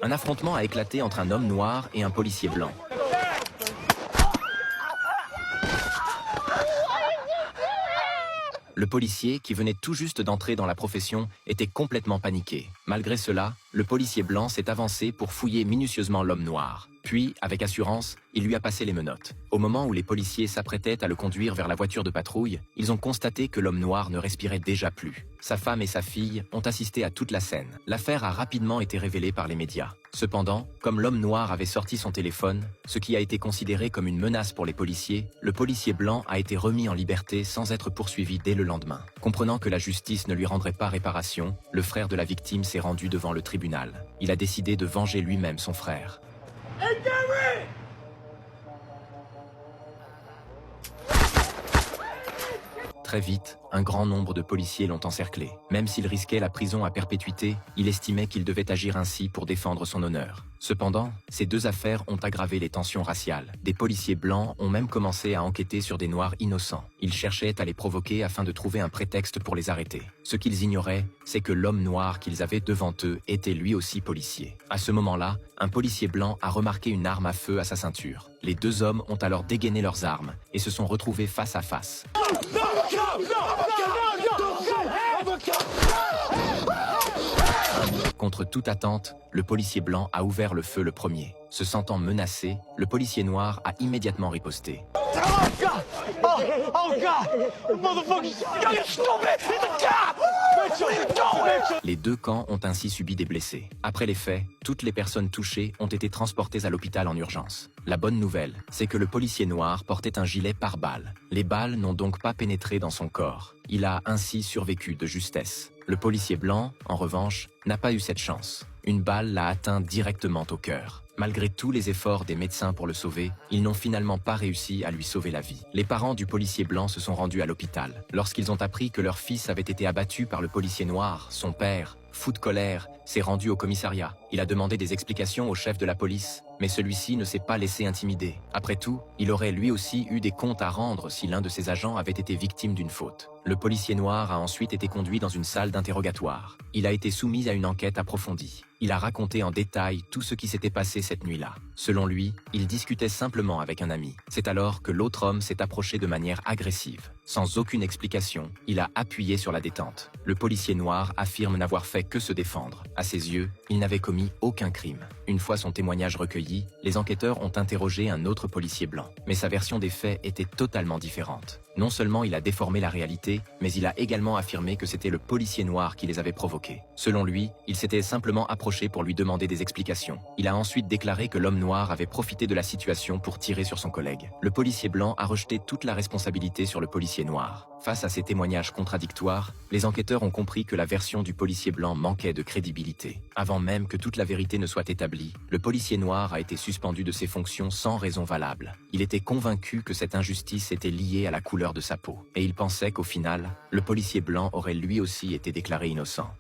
Un affrontement a éclaté entre un homme noir et un policier blanc. Le policier, qui venait tout juste d'entrer dans la profession, était complètement paniqué. Malgré cela, le policier blanc s'est avancé pour fouiller minutieusement l'homme noir. Puis, avec assurance, il lui a passé les menottes. Au moment où les policiers s'apprêtaient à le conduire vers la voiture de patrouille, ils ont constaté que l'homme noir ne respirait déjà plus. Sa femme et sa fille ont assisté à toute la scène. L'affaire a rapidement été révélée par les médias. Cependant, comme l'homme noir avait sorti son téléphone, ce qui a été considéré comme une menace pour les policiers, le policier blanc a été remis en liberté sans être poursuivi dès le lendemain. Comprenant que la justice ne lui rendrait pas réparation, le frère de la victime s'est rendu devant le tribunal. Il a décidé de venger lui-même son frère. Très vite, un grand nombre de policiers l'ont encerclé. Même s'il risquait la prison à perpétuité, il estimait qu'il devait agir ainsi pour défendre son honneur. Cependant, ces deux affaires ont aggravé les tensions raciales. Des policiers blancs ont même commencé à enquêter sur des noirs innocents. Ils cherchaient à les provoquer afin de trouver un prétexte pour les arrêter. Ce qu'ils ignoraient, c'est que l'homme noir qu'ils avaient devant eux était lui aussi policier. À ce moment-là, un policier blanc a remarqué une arme à feu à sa ceinture. Les deux hommes ont alors dégainé leurs armes et se sont retrouvés face à face. Contre toute attente, le policier blanc a ouvert le feu le premier. Se sentant menacé, le policier noir a immédiatement riposté. Les deux camps ont ainsi subi des blessés. Après les faits, toutes les personnes touchées ont été transportées à l'hôpital en urgence. La bonne nouvelle, c'est que le policier noir portait un gilet pare-balles. Les balles n'ont donc pas pénétré dans son corps. Il a ainsi survécu de justesse. Le policier blanc, en revanche, n'a pas eu cette chance. Une balle l'a atteint directement au cœur. Malgré tous les efforts des médecins pour le sauver, ils n'ont finalement pas réussi à lui sauver la vie. Les parents du policier blanc se sont rendus à l'hôpital. Lorsqu'ils ont appris que leur fils avait été abattu par le policier noir, son père, fou de colère, s'est rendu au commissariat. Il a demandé des explications au chef de la police, mais celui-ci ne s'est pas laissé intimider. Après tout, il aurait lui aussi eu des comptes à rendre si l'un de ses agents avait été victime d'une faute. Le policier noir a ensuite été conduit dans une salle d'interrogatoire. Il a été soumis à une enquête approfondie. Il a raconté en détail tout ce qui s'était passé cette nuit-là. Selon lui, il discutait simplement avec un ami. C'est alors que l'autre homme s'est approché de manière agressive. Sans aucune explication, il a appuyé sur la détente. Le policier noir affirme n'avoir fait que se défendre. À ses yeux, il n'avait commis aucun crime. Une fois son témoignage recueilli, les enquêteurs ont interrogé un autre policier blanc. Mais sa version des faits était totalement différente. Non seulement il a déformé la réalité, mais il a également affirmé que c'était le policier noir qui les avait provoqués. Selon lui, il s'était simplement approché pour lui demander des explications. Il a ensuite déclaré que l'homme noir avait profité de la situation pour tirer sur son collègue. Le policier blanc a rejeté toute la responsabilité sur le policier noir. Face à ces témoignages contradictoires, les enquêteurs ont compris que la version du policier blanc manquait de crédibilité. Avant même que toute la vérité ne soit établie, le policier noir a été suspendu de ses fonctions sans raison valable. Il était convaincu que cette injustice était liée à la couleur de sa peau. Et il pensait qu'au final, le policier blanc aurait lui aussi été déclaré innocent.